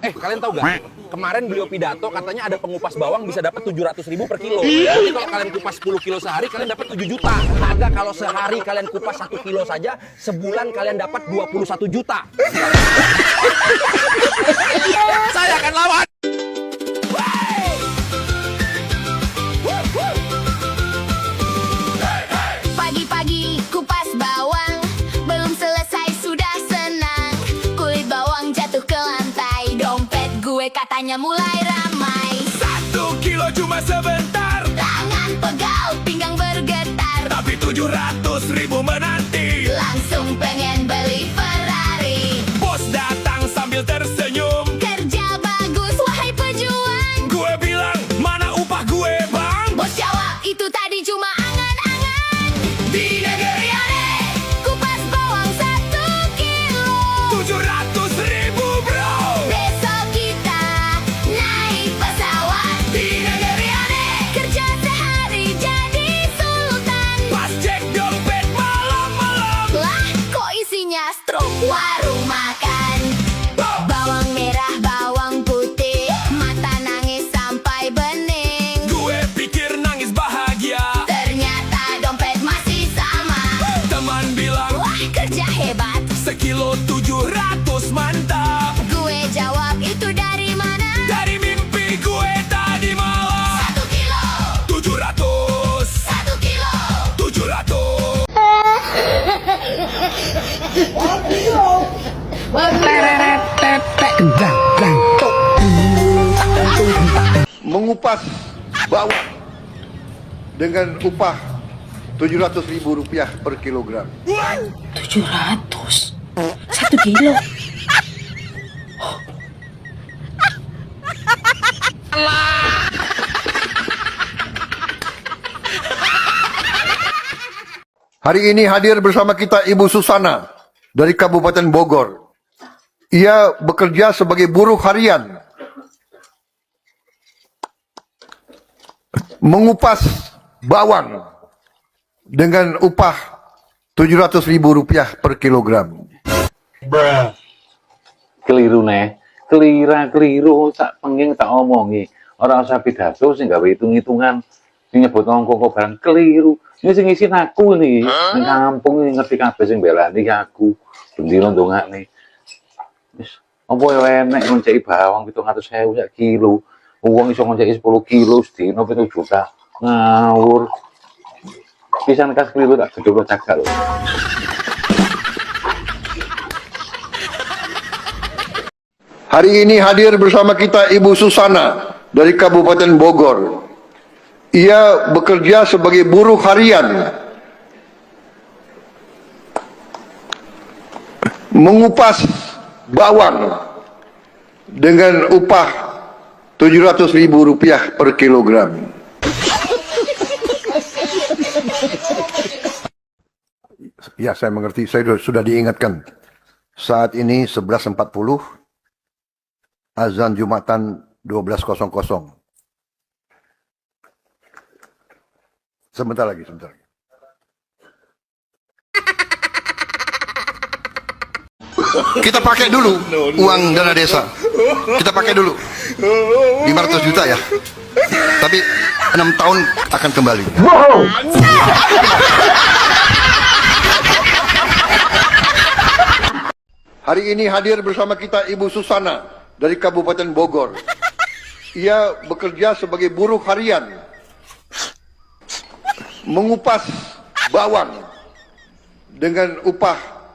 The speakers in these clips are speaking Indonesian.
Kalian tahu gak? Kemarin beliau pidato katanya ada pengupas bawang bisa dapat 700.000 per kilo. Jadi kalau kalian kupas 10 kilo sehari kalian dapat 7 juta. Agak kalau sehari kalian kupas 1 kilo saja, sebulan kalian dapat 21 juta. Saya akan lawan. Pagi-pagi kupas bawang, belum selesai sudah senang. Kulit bawang jatuh ke lantai, dompet gue katanya mulai ramai. 1 kilo cuma sebentar, Tangan pegal, pinggang bergetar, tapi 700.000 menanti. langsung pengen beli Ferrari. Bos datang sambil tersenyum, Kerja bagus wahai pejuang. gue bilang mana upah gue bang. Bos jawab itu tadi cuma angan-angan. Di negeri Aneh, kupas bawang 1 kilo. 700.000 bro. Besok kita naik pesawat. Di negeri Aneh, kerja sehari jadi sultan. pas cek dompet malam-malam, Lah, kok isinya struk warung makan. Bawang merah, bawang putih, mata nangis sampai bening. gue pikir nangis bahagia. Ternyata dompet masih sama. Teman bilang Wah, kerja hebat. sekilo 700 mantap. Gue jawab itu dari mana? Dari mimpi gue tadi malam. 1 kilo, 700, 1 kilo. 700. Mengupas bawang dengan upah Rp700.000 per kilogram. 700 1 kilo. Hari ini hadir bersama kita Ibu Susana dari Kabupaten Bogor. Ia bekerja sebagai buruh harian, mengupas bawang dengan upah Rp700.000 per kilogram. Keliru neh, keliru tak pengen tak omongi. Orang usah pidato sing gawe hitung-hitungan, sing nyebut ngongkong barang keliru. Ini sing ngisi aku nih, nang kampung ini ngerti kabeh sing belani aku. Bendino ndongakne. Wis, apa ya enek ngonceki bawang 700.000 sak kilo. Wong iso ngonceki 10 kilo sedina 7 juta. Ngawur. Pisan kas keliru tak gedhe cakal. Hari ini hadir bersama kita Ibu Susana dari Kabupaten Bogor. Ia bekerja sebagai buruh harian, mengupas bawang dengan upah Rp700.000 per kilogram. Ya, saya mengerti. Saya sudah diingatkan. Saat ini 11.40, azan Jumatan 12.00. Sebentar lagi. Kita pakai dulu uang dana desa. Kita pakai dulu 500 juta ya. Tapi 6 tahun akan kembali. Hari ini hadir bersama kita Ibu Susana dari Kabupaten Bogor. Ia bekerja sebagai buruh harian, mengupas bawang dengan upah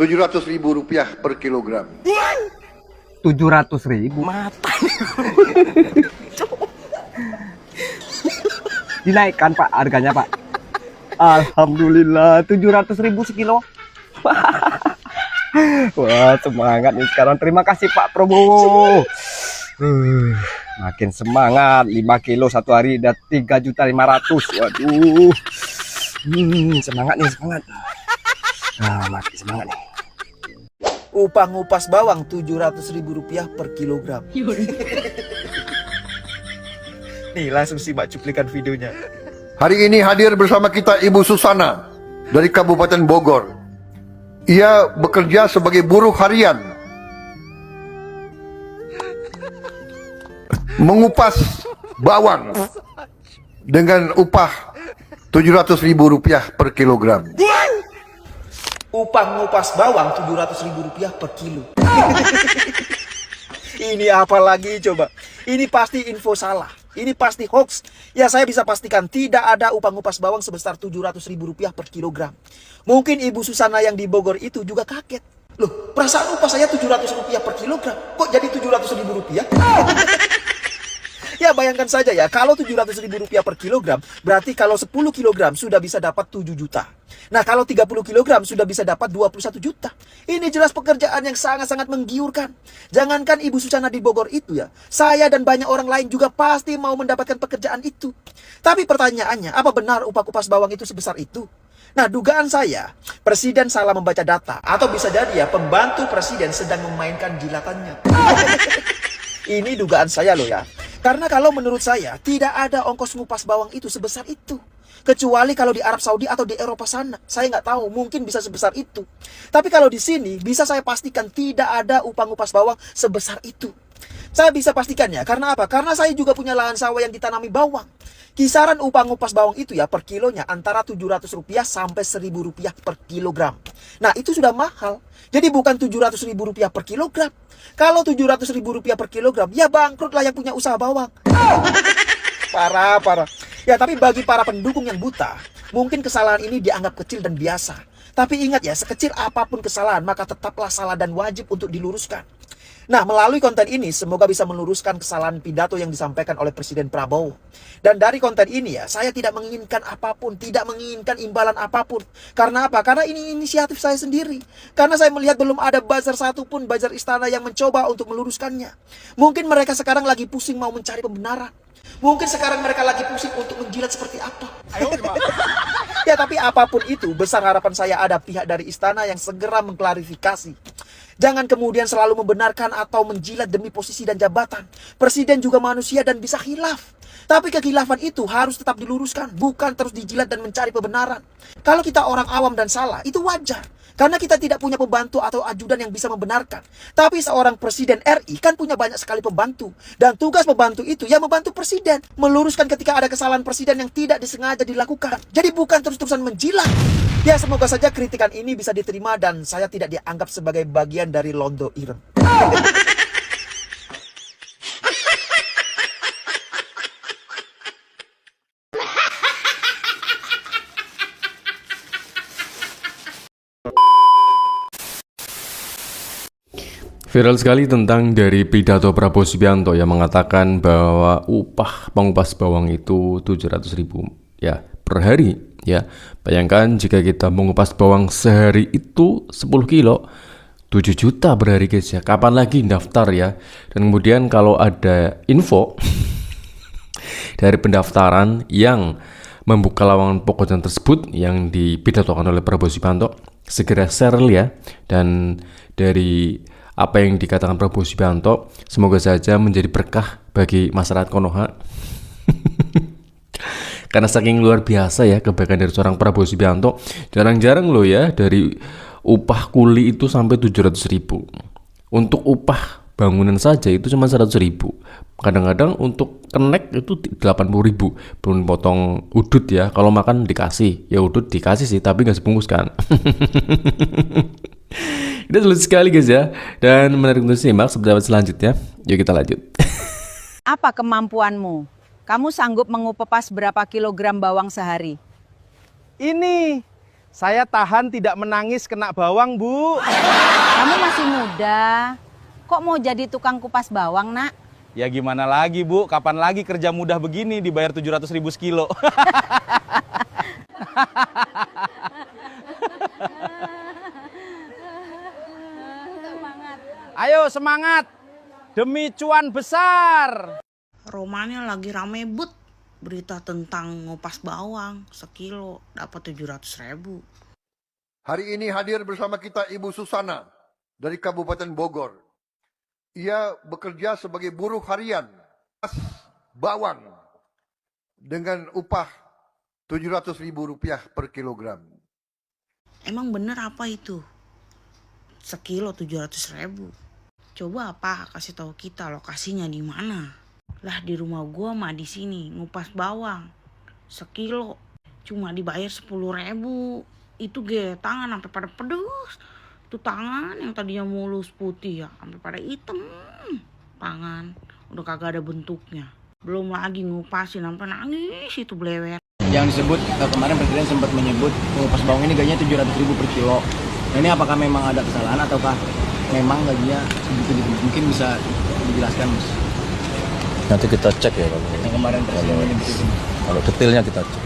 Rp700.000 per kilogram. 700.000 mata. Dinaikkan Pak harganya Pak. Alhamdulillah 700.000 sekilo. Wah semangat nih sekarang. Terima kasih Pak Prabowo. Makin semangat. 5 kilo satu hari udah 3.500.000. Waduh. Semangat nih semangat. Makin semangat nih. Upah ngupas bawang Rp700.000 per kilogram. Nih langsung simak cuplikan videonya. Hari ini hadir bersama kita Ibu Susana dari Kabupaten Bogor. Ia bekerja sebagai buruh harian, mengupas bawang dengan upah Rp700.000 per kilogram. Upah ngupas bawang Rp700.000 per kilo. Ini apa lagi coba? Ini pasti info salah. Ini pasti hoax. Ya saya bisa pastikan tidak ada upah ngupas bawang sebesar Rp700.000 per kilogram. Mungkin Ibu Susana yang di Bogor itu juga kaget. Loh, perasaan upah saya Rp700 per kilogram. Kok jadi Rp700.000? Ya bayangkan saja ya, kalau Rp700.000 per kilogram, berarti kalau 10 kilogram sudah bisa dapat 7 juta. Nah kalau 30 kilogram sudah bisa dapat 21 juta. Ini jelas pekerjaan yang sangat-sangat menggiurkan. Jangankan Ibu Susana di Bogor itu ya, saya dan banyak orang lain juga pasti mau mendapatkan pekerjaan itu. Tapi pertanyaannya, apa benar upah kupas bawang itu sebesar itu? Nah dugaan saya, Presiden salah membaca data. Atau bisa jadi ya, pembantu Presiden sedang memainkan jilatannya. Ini dugaan saya loh ya. Karena kalau menurut saya, tidak ada ongkos ngupas bawang itu sebesar itu. Kecuali kalau di Arab Saudi atau di Eropa sana. Saya nggak tahu, mungkin bisa sebesar itu. Tapi kalau di sini, bisa saya pastikan tidak ada upah ngupas bawang sebesar itu. Saya bisa pastikan ya, karena apa? Karena saya juga punya lahan sawah yang ditanami bawang. Kisaran upah ngupas bawang itu ya per kilonya antara Rp700 sampai Rp1.000 per kilogram. Nah itu sudah mahal. Jadi bukan Rp700.000 per kilogram. Kalau Rp700.000 per kilogram, ya bangkrut lah yang punya usaha bawang. Parah. Ya tapi bagi para pendukung yang buta, mungkin kesalahan ini dianggap kecil dan biasa. Tapi ingat ya, sekecil apapun kesalahan, maka tetaplah salah dan wajib untuk diluruskan. Nah, melalui konten ini, semoga bisa meluruskan kesalahan pidato yang disampaikan oleh Presiden Prabowo. Dan dari konten ini ya, saya tidak menginginkan apapun, tidak menginginkan imbalan apapun. Karena apa? Karena ini inisiatif saya sendiri. Karena saya melihat belum ada buzzer satupun, buzzer istana yang mencoba untuk meluruskannya. Mungkin mereka sekarang lagi pusing mau mencari pembenaran. Mungkin sekarang mereka lagi pusing untuk menjilat seperti apa. Ya, tapi apapun itu, besar harapan saya ada pihak dari istana yang segera mengklarifikasi. Jangan kemudian selalu membenarkan atau menjilat demi posisi dan jabatan. Presiden juga manusia dan bisa khilaf. Tapi kekhilafan itu harus tetap diluruskan, bukan terus dijilat dan mencari pembenaran. Kalau kita orang awam dan salah, itu wajar. Karena kita tidak punya pembantu atau ajudan yang bisa membenarkan. Tapi seorang Presiden RI kan punya banyak sekali pembantu. Dan tugas pembantu itu ya membantu Presiden. Meluruskan ketika ada kesalahan Presiden yang tidak disengaja dilakukan. Jadi bukan terus-terusan menjilat. Ya semoga saja kritikan ini bisa diterima dan saya tidak dianggap sebagai bagian dari Londo Ireng. Viral sekali tentang dari pidato Prabowo Subianto yang mengatakan bahwa upah pengupas bawang itu 700.000 ya per hari ya. Bayangkan jika kita mengupas bawang sehari itu 10 kilo 7 juta per hari guys ya. Kapan lagi daftar ya? Dan kemudian kalau ada info dari pendaftaran yang membuka lowongan pekerjaan tersebut yang dipidatokan oleh Prabowo Subianto, segera share ya. Dan dari apa yang dikatakan Prabowo Subianto semoga saja menjadi berkah bagi masyarakat Konoha. Karena saking luar biasa ya kebaikan dari seorang Prabowo Subianto. Jarang-jarang loh ya dari upah kuli itu sampai 700.000. Untuk upah bangunan saja itu cuma 100.000. Kadang-kadang untuk kenek itu 80.000. Belum potong udut ya. Kalau makan dikasih. Ya udut dikasih sih tapi nggak sebungkus kan. Ini sulit sekali guys ya. Dan menarik untuk simak seperti selanjutnya. Yuk kita lanjut. Apa kemampuanmu? Kamu sanggup mengupas berapa kilogram bawang sehari? Ini, saya tahan tidak menangis kena bawang, Bu. Kamu masih muda. Kok mau jadi tukang kupas bawang, Nak? Ya gimana lagi, Bu? Kapan lagi kerja mudah begini dibayar 700.000 sekilo? Ayo semangat, demi cuan besar. Romanya lagi rame but, berita tentang ngupas bawang sekilo dapat 700.000. Hari ini hadir bersama kita Ibu Susana dari Kabupaten Bogor. Ia bekerja sebagai buruh harian bawang dengan upah Rp700.000 per kilogram. Emang bener apa itu? Sekilo 700.000. Coba apa kasih tahu kita lokasinya di mana. Lah di rumah gua mah di sini ngupas bawang sekilo cuma dibayar 10.000. Itu tangan sampai pada pedes. Itu tangan yang tadinya mulus putih ya sampai pada hitam. Tangan udah kagak ada bentuknya. Belum lagi ngupasin sampai nangis itu blewer. Yang disebut kemarin Presiden sempat menyebut pengupas bawang ini gajinya 700.000 per kilo. Nah, ini apakah memang ada kesalahan ataukah memang gajinya segitu? Mungkin bisa dijelaskan, Mas. Nanti kita cek ya kalau Yang kemarin Presiden menyebut itu. kalau detailnya kita cek.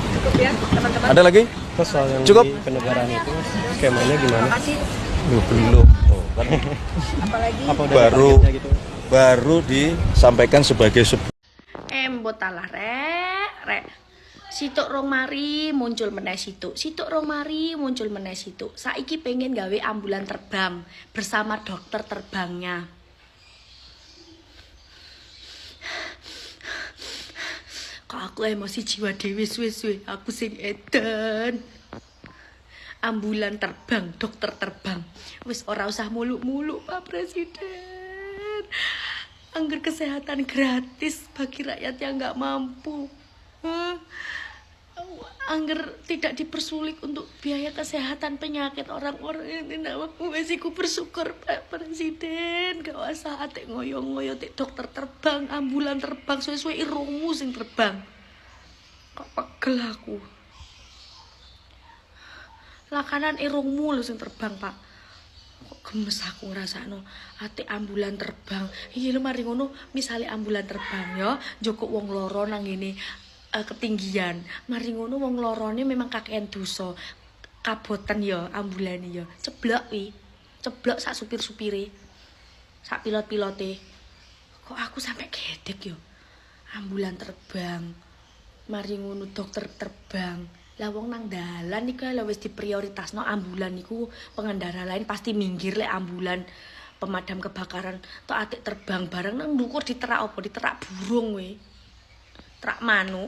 Cukup ya, teman-teman. Ada lagi? Soal yang Cukup. di kenegaraan itu skemanya gimana? Makasih. Belum. Oh, kan Apalagi Apa udah ada targetnya gitu? baru disampaikan sebagai Embotalah rek. Situk rong mari muncul meneh situk. Situk rong mari muncul meneh situk. Saiki pengen gawe ambulan terbang bersama dokter terbangnya. Kok aku emosi jiwa dewi suwe-suwe. Aku sing edan. Ambulan terbang, dokter terbang. Wis ora usah muluk-muluk Pak Presiden. Angger kesehatan gratis bagi rakyat yang nggak mampu. Angger tidak dipersulit untuk biaya kesehatan penyakit orang-orang yang tidak mampu. Aku bersyukur Pak Presiden. Gak usah ate ngoyo-ngoyo tek dokter terbang, ambulan terbang, suwe-suwe irungmu sing terbang. Kok pegel aku. Lakanan irungmu lho sing terbang, Pak. Kok gemes aku ngrasakno ate ambulan terbang. Iya lho mari ngono, misale ambulan terbang ya, njoko wong loro nang ngene ketinggian. Mari ngono wong lorone memang kakean dosa. Kaboten ya ambulane ya. Ceblok wi. Ceblok sak supir-supire. Sak pilot-pilote. Kok aku sampai gedek ya. Ambulan terbang. Mari ngono dokter terbang. Lah wong nang dalan iku lho wis diprioritasno ambulan niku, pengendara lain pasti minggir lek ambulan pemadam kebakaran tok atik terbang bareng nang ndukur diterak apa diterak burung we. Terak manuk.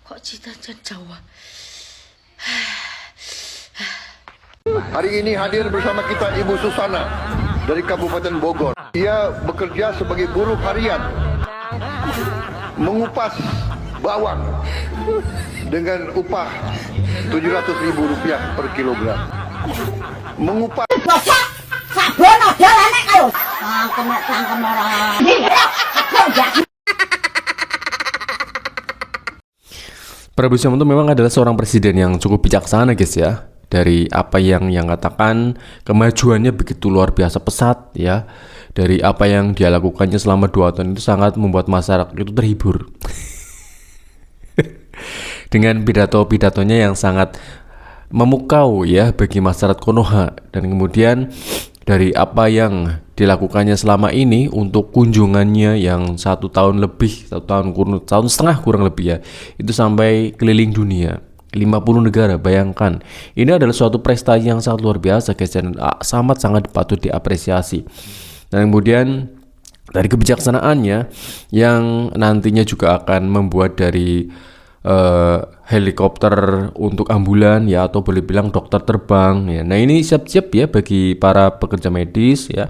Kok cita-cita Jawa. Hari ini hadir bersama kita Ibu Susana dari Kabupaten Bogor. Ia bekerja sebagai buruh harian, mengupas bawang dengan upah Rp700.000 per kilogram. Mengupas Prabowo Subianto memang adalah seorang presiden yang cukup bijaksana guys ya. Dari apa yang katakan, kemajuannya begitu luar biasa pesat ya. Dari apa yang dia lakukannya selama 2 tahun itu sangat membuat masyarakat itu terhibur. Dengan pidato-pidatonya yang sangat memukau ya bagi masyarakat Konoha. Dan kemudian dari apa yang dilakukannya selama ini untuk kunjungannya yang 1 tahun lebih, 1 tahun setengah kurang lebih ya, itu sampai keliling dunia 50 negara. Bayangkan, ini adalah suatu prestasi yang sangat luar biasa guys, dan sangat patut diapresiasi. Dan kemudian dari kebijaksanaannya yang nantinya juga akan membuat dari helikopter untuk ambulan ya, atau boleh bilang dokter terbang ya. Nah ini siap-siap ya bagi para pekerja medis ya,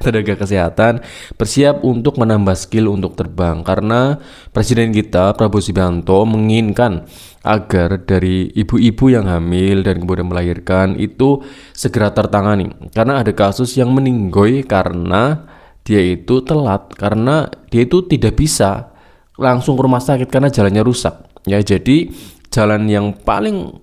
tenaga kesehatan, bersiap untuk menambah skill untuk terbang, karena Presiden kita Prabowo Subianto menginginkan agar dari ibu-ibu yang hamil dan kemudian melahirkan itu segera tertangani, karena ada kasus yang meninggoy karena dia itu telat, karena dia itu tidak bisa langsung ke rumah sakit karena jalannya rusak ya. Jadi jalan yang paling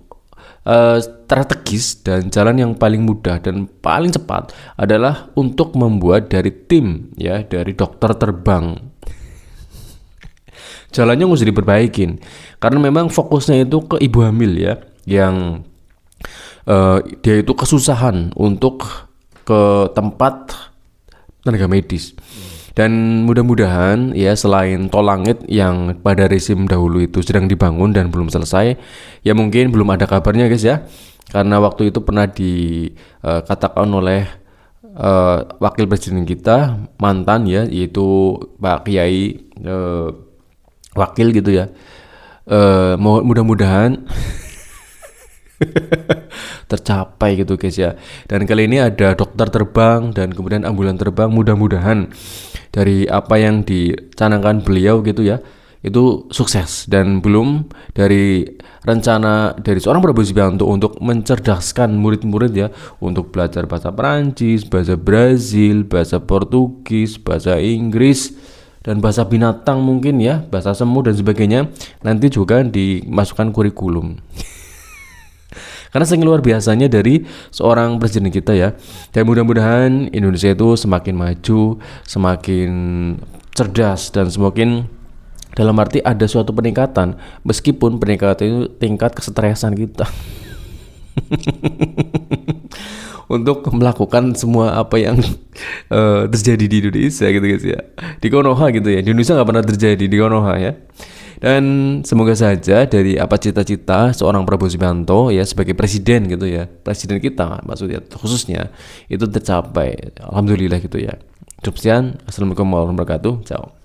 strategis dan jalan yang paling mudah dan paling cepat adalah untuk membuat dari tim ya, dari dokter terbang. Jalannya harus diperbaikin karena memang fokusnya itu ke ibu hamil ya, yang dia itu kesusahan untuk ke tempat tenaga medis. Dan mudah-mudahan ya, selain tol langit yang pada rezim dahulu itu sedang dibangun dan belum selesai, ya mungkin belum ada kabarnya guys ya, karena waktu itu pernah dikatakan oleh wakil presiden kita mantan ya, yaitu Pak Kiai Wakil gitu ya, mudah-mudahan tercapai gitu guys ya. Dan kali ini ada dokter terbang dan kemudian ambulan terbang. Mudah-mudahan dari apa yang dicanangkan beliau gitu ya, itu sukses. Dan belum dari rencana dari seorang Prabowo Subianto untuk mencerdaskan murid-murid ya, untuk belajar bahasa Perancis, bahasa Brazil, bahasa Portugis, bahasa Inggris, dan bahasa binatang mungkin ya, bahasa semut dan sebagainya, nanti juga dimasukkan kurikulum. Karena saking luar biasanya dari seorang presiden kita ya. Dan mudah-mudahan Indonesia itu semakin maju, semakin cerdas, dan semakin dalam arti ada suatu peningkatan, meskipun peningkatan itu tingkat kesetresan kita. Untuk melakukan semua apa yang terjadi di Indonesia gitu guys ya, di Konoha gitu ya. Di Indonesia nggak pernah terjadi, di Konoha ya. Dan semoga saja dari apa cita-cita seorang Prabowo Subianto ya sebagai presiden gitu ya, presiden kita maksudnya khususnya, itu tercapai. Alhamdulillah gitu ya. Cukup sekian. Assalamualaikum warahmatullahi wabarakatuh. Ciao.